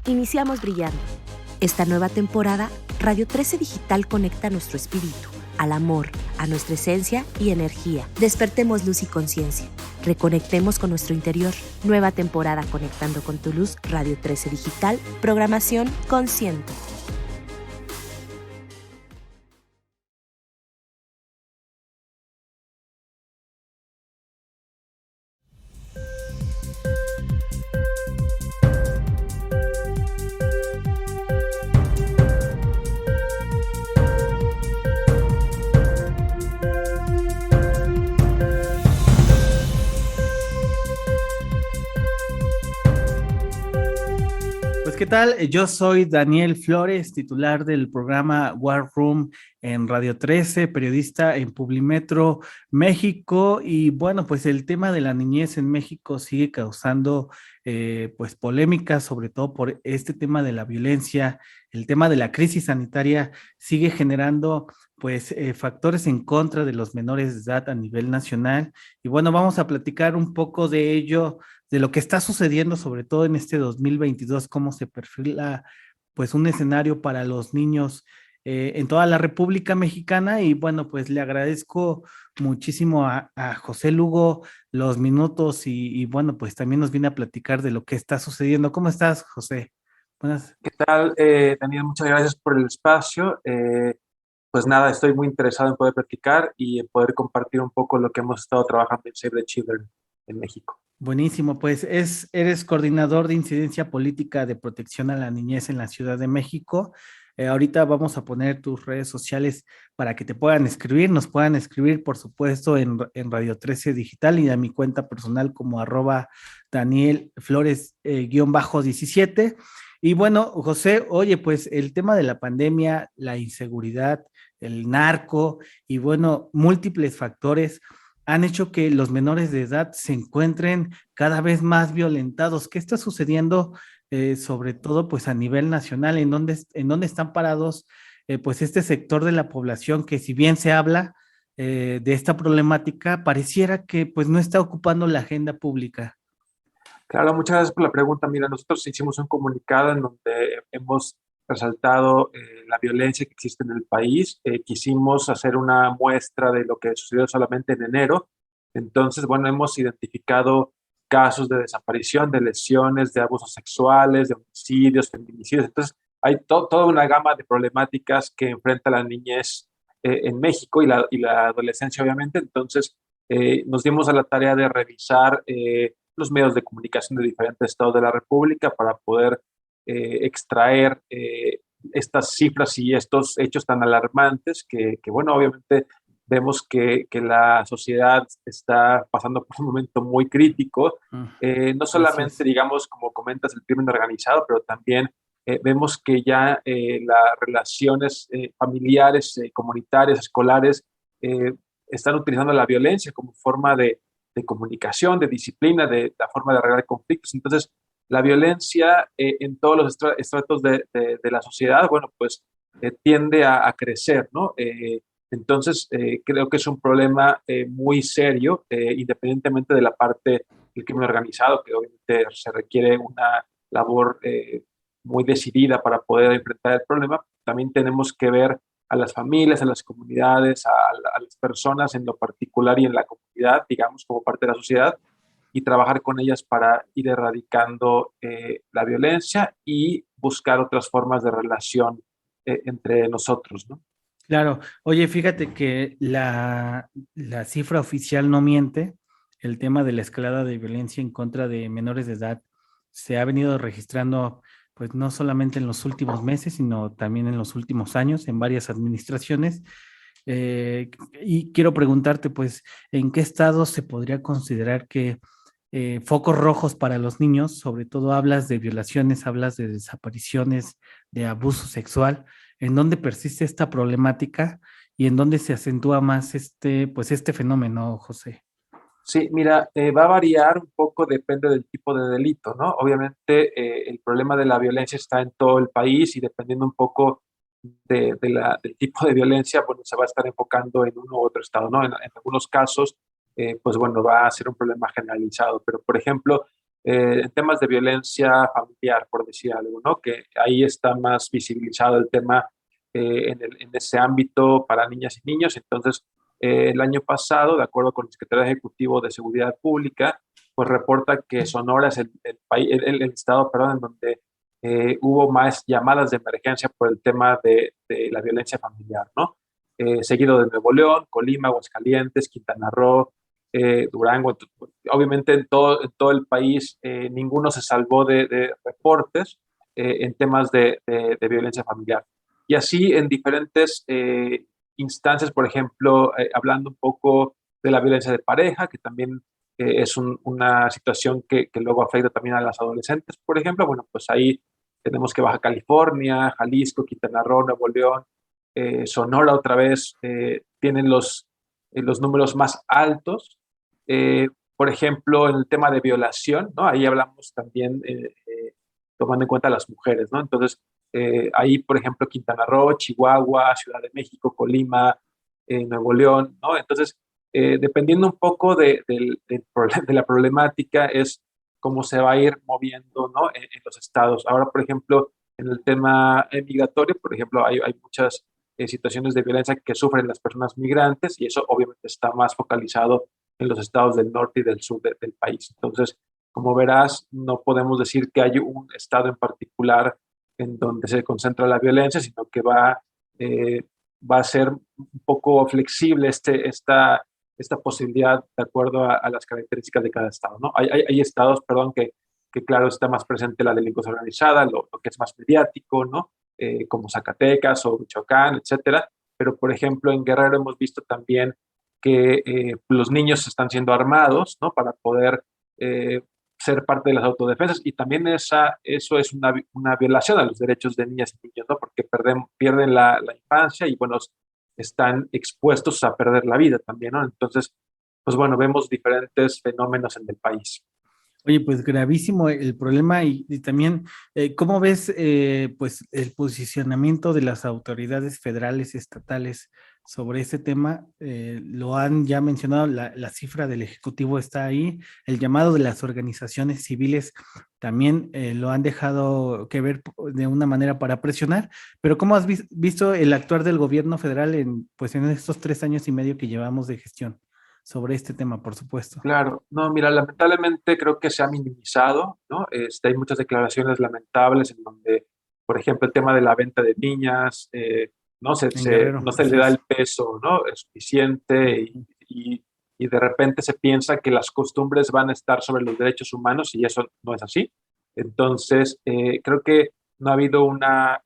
Iniciamos brillando. Esta nueva temporada, Radio 13 Digital conecta nuestro espíritu, al amor, a nuestra esencia y energía. Despertemos luz y conciencia. Reconectemos con nuestro interior. Nueva temporada Conectando con tu Luz, Radio 13 Digital, programación consciente. ¿Qué tal? Yo soy Daniel Flores, titular del programa War Room en Radio 13, periodista en Publimetro México. Y bueno, pues el tema de la niñez en México sigue causando pues polémicas, sobre todo por este tema de la violencia. El tema de la crisis sanitaria sigue generando pues factores en contra de los menores de edad a nivel nacional. Y bueno, vamos a platicar un poco de ello, de lo que está sucediendo, sobre todo en este 2022, cómo se perfila pues un escenario para los niños en toda la República Mexicana. Y bueno, pues le agradezco muchísimo a José Lugo los minutos y bueno, pues también nos viene a platicar de lo que está sucediendo. ¿Cómo estás, José? Buenas. ¿Qué tal, Daniel? Muchas gracias por el espacio. Pues nada, estoy muy interesado en poder platicar y en poder compartir un poco lo que hemos estado trabajando en Save the Children en México. Buenísimo, pues eres coordinador de incidencia política de protección a la niñez en la Ciudad de México. Ahorita vamos a poner tus redes sociales para que te puedan escribir, nos puedan escribir, por supuesto, en Radio 13 Digital y a mi cuenta personal como @Daniel Flores _17. Y bueno, José, oye, pues el tema de la pandemia, la inseguridad, el narco y bueno, múltiples factores han hecho que los menores de edad se encuentren cada vez más violentados. ¿Qué está sucediendo, sobre todo pues a nivel nacional? En dónde están parados pues este sector de la población que, si bien se habla de esta problemática, pareciera que pues no está ocupando la agenda pública? Claro, muchas gracias por la pregunta. Mira, nosotros hicimos un comunicado en donde hemos resaltado la violencia que existe en el país. Quisimos hacer una muestra de lo que sucedió solamente en enero. Entonces, bueno, hemos identificado casos de desaparición, de lesiones, de abusos sexuales, de homicidios, feminicidios. Entonces, hay toda una gama de problemáticas que enfrenta la niñez en México y la adolescencia, obviamente. Entonces, nos dimos a la tarea de revisar los medios de comunicación de diferentes estados de la República para poder extraer estas cifras y estos hechos tan alarmantes que, bueno, obviamente vemos que la sociedad está pasando por un momento muy crítico, no solamente, digamos, como comentas, el crimen organizado, pero también vemos que ya las relaciones familiares, comunitarias, escolares, están utilizando la violencia como forma de comunicación, de disciplina, de la forma de arreglar conflictos. Entonces, la violencia en todos los estratos de la sociedad, bueno, pues tiende a crecer, ¿no? Entonces, creo que es un problema muy serio, independientemente de la parte del crimen organizado, que obviamente se requiere una labor muy decidida para poder enfrentar el problema. También tenemos que ver a las familias, a las comunidades, a las personas en lo particular y en la comunidad, digamos, como parte de la sociedad, y trabajar con ellas para ir erradicando la violencia y buscar otras formas de relación entre nosotros, ¿no? Claro, oye, fíjate que la cifra oficial no miente. El tema de la escalada de violencia en contra de menores de edad se ha venido registrando, pues no solamente en los últimos meses, sino también en los últimos años, en varias administraciones. Y quiero preguntarte, pues, ¿en qué estado se podría considerar que focos rojos para los niños? Sobre todo hablas de violaciones, hablas de desapariciones, de abuso sexual. ¿En dónde persiste esta problemática y en dónde se acentúa más pues este fenómeno, José? Sí, mira, va a variar un poco, depende del tipo de delito, ¿no? Obviamente, el problema de la violencia está en todo el país y dependiendo un poco del tipo de violencia, bueno, se va a estar enfocando en uno u otro estado, ¿no? En algunos casos, pues bueno, va a ser un problema generalizado, pero por ejemplo, en temas de violencia familiar, por decir algo, ¿no? Que ahí está más visibilizado el tema en ese ámbito para niñas y niños. Entonces, el año pasado, de acuerdo con el Secretario Ejecutivo de Seguridad Pública, pues reporta que Sonora es el estado, perdón, en donde hubo más llamadas de emergencia por el tema de la violencia familiar, ¿no? Seguido de Nuevo León, Colima, Aguascalientes, Quintana Roo, Durango. Obviamente en todo el país ninguno se salvó de reportes en temas de violencia familiar. Y así en diferentes instancias, por ejemplo, hablando un poco de la violencia de pareja, que también es una situación que luego afecta también a las adolescentes, por ejemplo, bueno, pues ahí tenemos que Baja California, Jalisco, Quintana Roo, Nuevo León, Sonora otra vez tienen los números más altos. Por ejemplo, en el tema de violación, ¿no? Ahí hablamos también tomando en cuenta a las mujeres, ¿no? Entonces, ahí, por ejemplo, Quintana Roo, Chihuahua, Ciudad de México, Colima, Nuevo León, ¿no? Entonces, dependiendo un poco de la problemática, es cómo se va a ir moviendo, ¿no? En los estados. Ahora, por ejemplo, en el tema migratorio, por ejemplo, hay muchas situaciones de violencia que sufren las personas migrantes y eso obviamente está más focalizado en los estados del norte y del sur del país. Entonces, como verás, no podemos decir que hay un estado en particular en donde se concentra la violencia, sino que va a ser un poco flexible esta posibilidad de acuerdo a las características de cada estado, ¿no? Hay estados, perdón, que claro está más presente la delincuencia organizada, lo que es más mediático, ¿no? Como Zacatecas o Michoacán, etcétera. Pero, por ejemplo, en Guerrero hemos visto también que los niños están siendo armados, ¿no? Para poder ser parte de las autodefensas y también eso es una violación a los derechos de niñas y niños, ¿no? Porque pierden la infancia y, bueno, están expuestos a perder la vida también, ¿no? Entonces, pues bueno, vemos diferentes fenómenos en el país. Oye, pues gravísimo el problema y también, ¿cómo ves pues el posicionamiento de las autoridades federales, estatales sobre este tema? Lo han ya mencionado, la cifra del Ejecutivo está ahí, el llamado de las organizaciones civiles también lo han dejado que ver de una manera para presionar, pero ¿cómo has visto el actuar del gobierno federal pues en estos 3 años y medio que llevamos de gestión sobre este tema, por supuesto? Claro, no, mira, lamentablemente creo que se ha minimizado, ¿no? Hay muchas declaraciones lamentables en donde, por ejemplo, el tema de la venta de niñas, no En Guerrero, no se así le da es. el peso, ¿no? Es suficiente y de repente se piensa que las costumbres van a estar sobre los derechos humanos y eso no es así. Entonces, creo que no ha habido una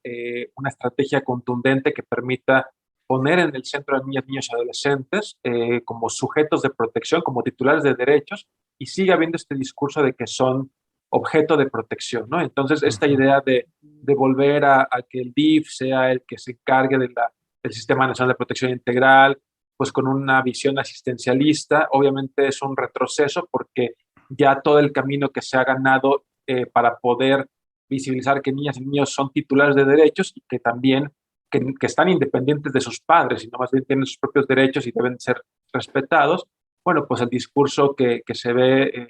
estrategia contundente que permita poner en el centro a niñas, niños y adolescentes como sujetos de protección, como titulares de derechos, y sigue habiendo este discurso de que son objeto de protección, ¿no? Entonces, esta Ujú. idea de volver a que el DIF sea el que se encargue del Sistema Nacional de Protección Integral, pues con una visión asistencialista, obviamente es un retroceso porque ya todo el camino que se ha ganado para poder visibilizar que niñas y niños son titulares de derechos y que también que están independientes de sus padres y no más bien tienen sus propios derechos y deben ser respetados, bueno, pues el discurso que se ve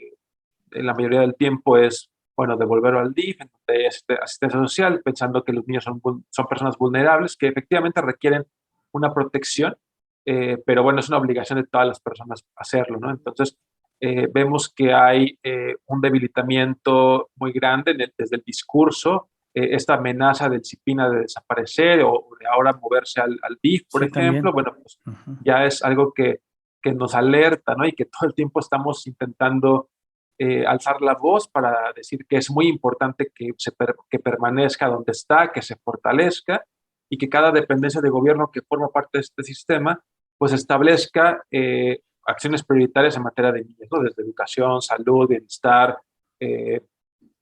en la mayoría del tiempo es, bueno, devolverlo al DIF, de asistencia social, pensando que los niños son personas vulnerables que efectivamente requieren una protección, pero bueno, es una obligación de todas las personas hacerlo, ¿no? Entonces, vemos que hay un debilitamiento muy grande desde el discurso, esta amenaza del CIPINA de desaparecer o de ahora moverse al DIF, por Sí, ejemplo, también. bueno, pues Ujú. ya es algo que nos alerta, ¿no? Y que todo el tiempo estamos intentando alzar la voz para decir que es muy importante que permanezca donde está, que se fortalezca y que cada dependencia de gobierno que forma parte de este sistema, pues establezca acciones prioritarias en materia de niños, ¿no? Desde educación, salud, bienestar, eh,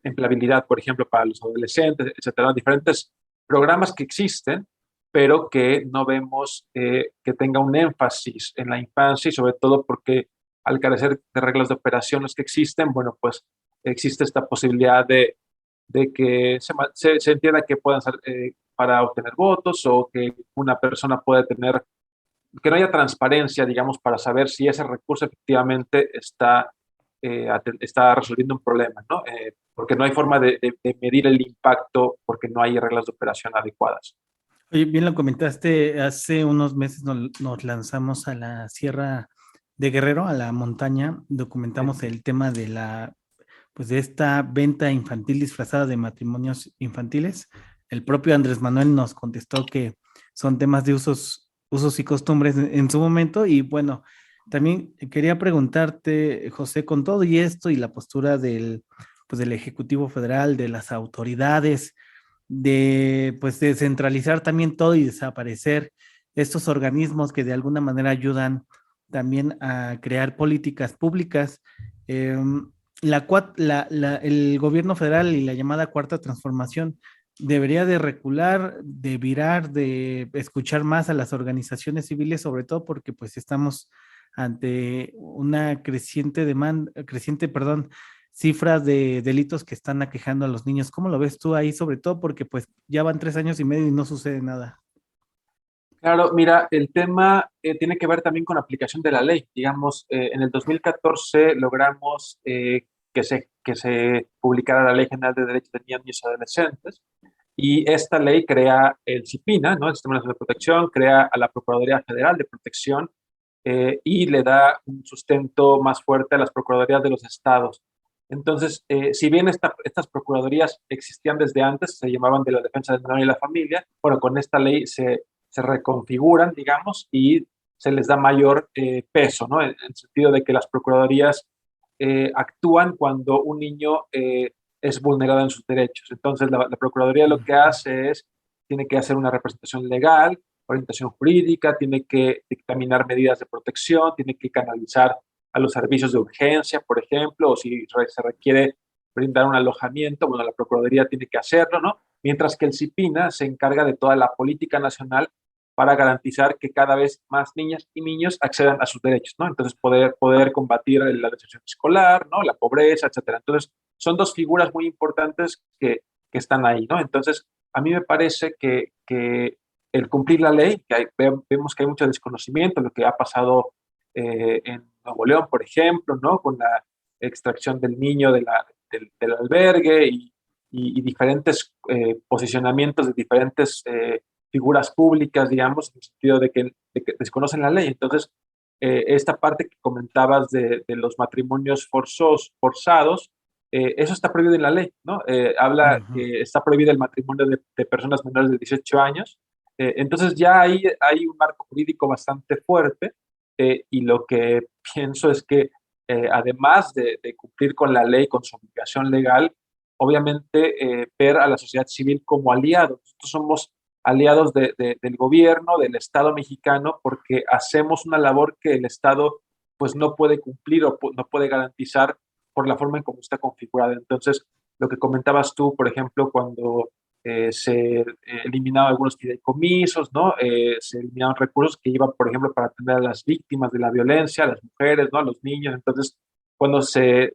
empleabilidad, por ejemplo, para los adolescentes, etcétera, diferentes programas que existen, pero que no vemos que tenga un énfasis en la infancia y sobre todo porque al carecer de reglas de operación los que existen, bueno, pues existe esta posibilidad de que se entienda que puedan ser para obtener votos o que una persona puede tener, que no haya transparencia, digamos, para saber si ese recurso efectivamente está está resolviendo un problema, ¿no? Porque no hay forma de medir el impacto porque no hay reglas de operación adecuadas. Oye, bien lo comentaste, hace unos meses nos lanzamos a la Sierra de Guerrero, a la montaña, documentamos el tema de pues de esta venta infantil disfrazada de matrimonios infantiles. El propio Andrés Manuel nos contestó que son temas de usos y costumbres en su momento. Y bueno, también quería preguntarte, José, con todo y esto y la postura pues del Ejecutivo Federal, de las autoridades, de pues descentralizar también todo y desaparecer estos organismos que de alguna manera ayudan también a crear políticas públicas. Eh, el gobierno federal y la llamada cuarta transformación debería de recular, de virar, de escuchar más a las organizaciones civiles, sobre todo porque pues estamos ante una creciente, cifras de delitos que están aquejando a los niños. ¿Cómo lo ves tú ahí? Sobre todo porque pues ya van 3 años y medio y no sucede nada. Claro, mira, el tema tiene que ver también con la aplicación de la ley. Digamos, en el 2014 logramos que se publicara la Ley General de Derechos de Niños y Adolescentes, y esta ley crea el CIPINA, ¿no? El Sistema Nacional de Protección, crea a la Procuraduría Federal de Protección, y le da un sustento más fuerte a las Procuradurías de los estados. Entonces, si bien estas procuradurías existían desde antes, se llamaban de la Defensa del Menor y la Familia, bueno, con esta ley se reconfiguran, digamos, y se les da mayor peso, ¿no? En el sentido de que las procuradurías actúan cuando un niño es vulnerado en sus derechos. Entonces, la Procuraduría lo que hace es, tiene que hacer una representación legal, orientación jurídica, tiene que dictaminar medidas de protección, tiene que canalizar a los servicios de urgencia, por ejemplo, o si se requiere brindar un alojamiento, bueno, la Procuraduría tiene que hacerlo, ¿no? Mientras que el CIPINA se encarga de toda la política nacional para garantizar que cada vez más niñas y niños accedan a sus derechos, ¿no? Entonces, poder combatir la deserción escolar, ¿no? La pobreza, etcétera. Entonces, son dos figuras muy importantes que están ahí, ¿no? Entonces, a mí me parece que el cumplir la ley, vemos que hay mucho desconocimiento, lo que ha pasado en Nuevo León, por ejemplo, ¿no? Con la extracción del niño del albergue y diferentes posicionamientos de diferentes figuras públicas, digamos, en el sentido de que desconocen la ley. Entonces, esta parte que comentabas de los matrimonios forzados, eso está prohibido en la ley, ¿no? Habla Ujú. que está prohibido el matrimonio de personas menores de 18 años. Entonces, ya hay un marco jurídico bastante fuerte, y lo que pienso es que, además de cumplir con la ley, con su obligación legal, obviamente ver a la sociedad civil como aliados. Nosotros somos aliados del gobierno, del Estado mexicano, porque hacemos una labor que el Estado pues no puede cumplir o no puede garantizar por la forma en cómo está configurada. Entonces, lo que comentabas tú, por ejemplo, cuando se eliminaban algunos fideicomisos, ¿no? Se eliminaban recursos que iban, por ejemplo, para atender a las víctimas de la violencia, a las mujeres, ¿no? A los niños. Entonces, cuando se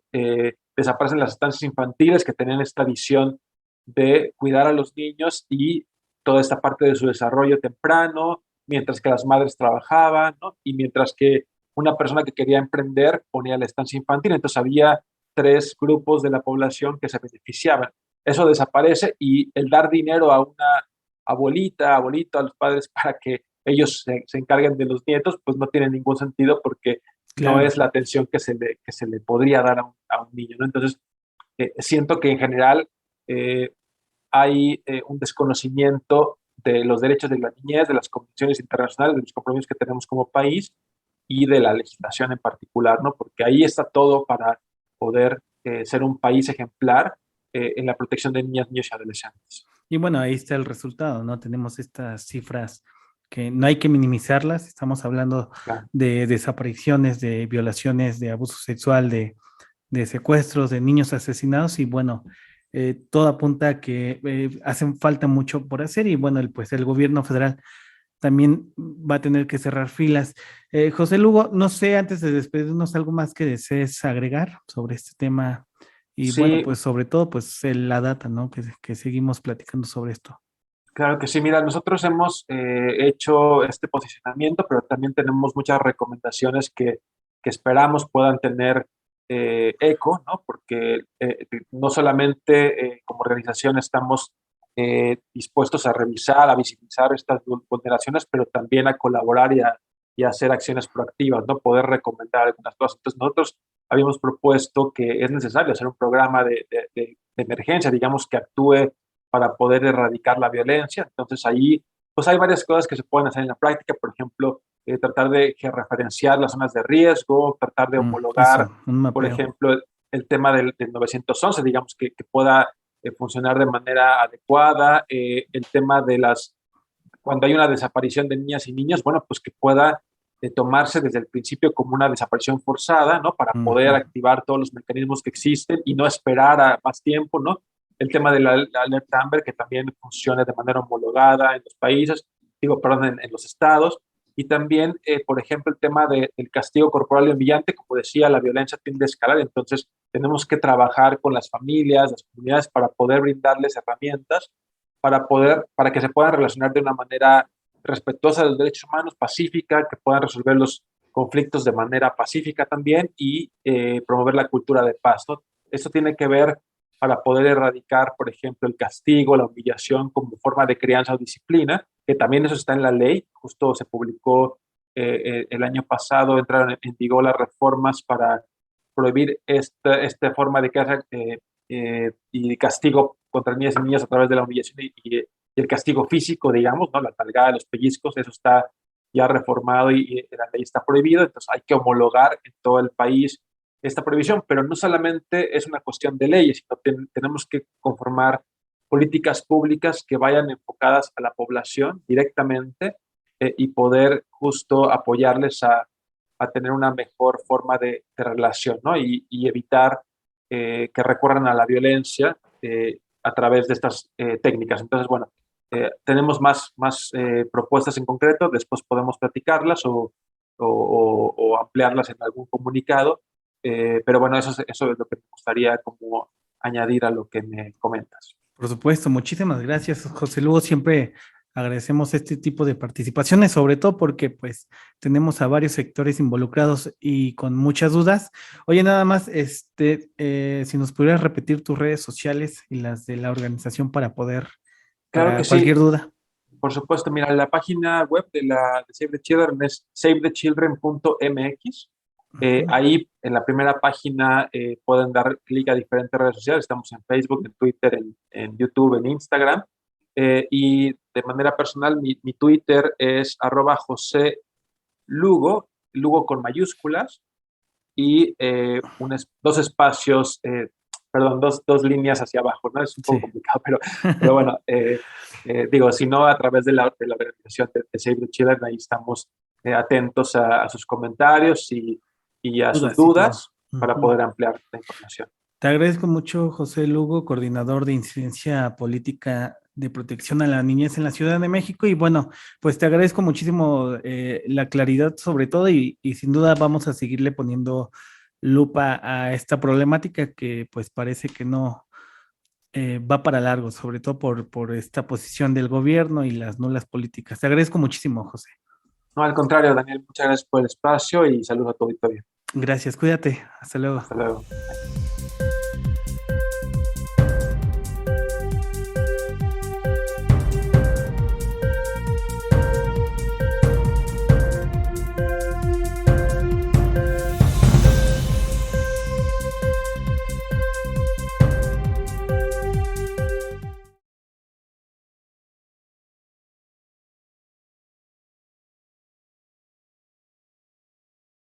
desaparecen las estancias infantiles que tenían esta visión de cuidar a los niños y toda esta parte de su desarrollo temprano, mientras que las madres trabajaban, ¿no? Y mientras que una persona que quería emprender ponía la estancia infantil. Entonces había tres grupos de la población que se beneficiaban. Eso desaparece, y el dar dinero a una abuelito, a los padres para que ellos se encarguen de los nietos, pues no tiene ningún sentido porque no Claro. es la atención que se le podría dar a un niño, ¿no? Entonces, siento que en general eh, hay un desconocimiento de los derechos de la niñez, de las convenciones internacionales, de los compromisos que tenemos como país y de la legislación en particular, ¿no? Porque ahí está todo para poder ser un país ejemplar en la protección de niñas, niños y adolescentes. Y bueno, ahí está el resultado, ¿no? Tenemos estas cifras que no hay que minimizarlas. Estamos hablando Claro. de desapariciones, de violaciones, de abuso sexual, de secuestros, de niños asesinados y bueno, todo apunta a que hacen falta mucho por hacer y bueno, pues el gobierno federal también va a tener que cerrar filas. José Lugo, no sé, antes de despedirnos, algo más que desees agregar sobre este tema y bueno, Sí, pues sobre todo, pues la data, ¿no? Que seguimos platicando sobre esto. claro que sí. Mira, nosotros hemos hecho este posicionamiento, pero también tenemos muchas recomendaciones que esperamos puedan tener eco, ¿no? Porque no solamente como organización estamos dispuestos a revisar, a visibilizar estas vulneraciones, pero también a colaborar y a hacer acciones proactivas, ¿no? Poder recomendar algunas cosas. Entonces, nosotros habíamos propuesto que es necesario hacer un programa de emergencia, digamos, que actúe para poder erradicar la violencia. Entonces, ahí, pues hay varias cosas que se pueden hacer en la práctica, por ejemplo, tratar de georreferenciar las zonas de riesgo, tratar de homologar, Eso, un por mapeo. ejemplo, el tema del 911, digamos, que pueda funcionar de manera adecuada, el tema de cuando hay una desaparición de niñas y niños, bueno, pues que pueda tomarse desde el principio como una desaparición forzada, ¿no? Para poder activar todos los mecanismos que existen y no esperar a más tiempo, ¿no? El tema de la alerta Amber, que también funcione de manera homologada en los países, perdón, en los estados. Y también, por ejemplo, el tema del castigo corporal y humillante, como decía, la violencia tiende a escalar, entonces tenemos que trabajar con las familias, las comunidades, para poder brindarles herramientas, para que se puedan relacionar de una manera respetuosa de los derechos humanos, pacífica, que puedan resolver los conflictos de manera pacífica también y promover la cultura de paz, ¿no? Esto tiene que ver para poder erradicar, por ejemplo, el castigo, la humillación como forma de crianza o disciplina, que también eso está en la ley. Justo se publicó el año pasado, entraron en vigor las reformas para prohibir esta forma de crianza y castigo contra niñas y niños a través de la humillación y el castigo físico, digamos, ¿no? La talgada, los pellizcos, eso está ya reformado y la ley está prohibido, entonces hay que homologar en todo el país esta prohibición, pero no solamente es una cuestión de leyes, sino tenemos que conformar políticas públicas que vayan enfocadas a la población directamente y poder justo apoyarles a tener una mejor forma de relación, ¿no? Y evitar que recurran a la violencia a través de estas técnicas. Entonces, bueno, tenemos más propuestas en concreto, después podemos platicarlas o ampliarlas en algún comunicado, pero bueno, eso es lo que me gustaría como añadir a lo que me comentas. Por supuesto, muchísimas gracias, José Lugo. Siempre agradecemos este tipo de participaciones, sobre todo porque pues tenemos a varios sectores involucrados y con muchas dudas. Oye, nada más, si nos pudieras repetir tus redes sociales y las de la organización Claro para que sí, cualquier duda. por supuesto. Mira, la página web de Save the Children es savethechildren.mx. Ahí en la primera página pueden dar clic a diferentes redes sociales. Estamos en Facebook, en Twitter, en YouTube, en Instagram. Y de manera personal, mi Twitter es @José Lugo con mayúsculas y dos espacios, perdón, dos líneas hacia abajo, ¿no? Es un poco Sí. complicado, pero bueno, digo, si no, a través de la organización de Save the Children, ahí estamos atentos a sus comentarios y a sus Dudas y todo. dudas para poder ampliar la información. Te agradezco mucho, José Lugo, coordinador de incidencia política de protección a la niñez en la Ciudad de México. Y bueno, pues te agradezco muchísimo la claridad sobre todo y sin duda vamos a seguirle poniendo lupa a esta problemática que pues parece que no va para largo, sobre todo por esta posición del gobierno y las nulas políticas. Te agradezco muchísimo, José. No, al contrario, Daniel, muchas gracias por el espacio y saludos a tu auditorio. Gracias, cuídate. Hasta luego. Hasta luego.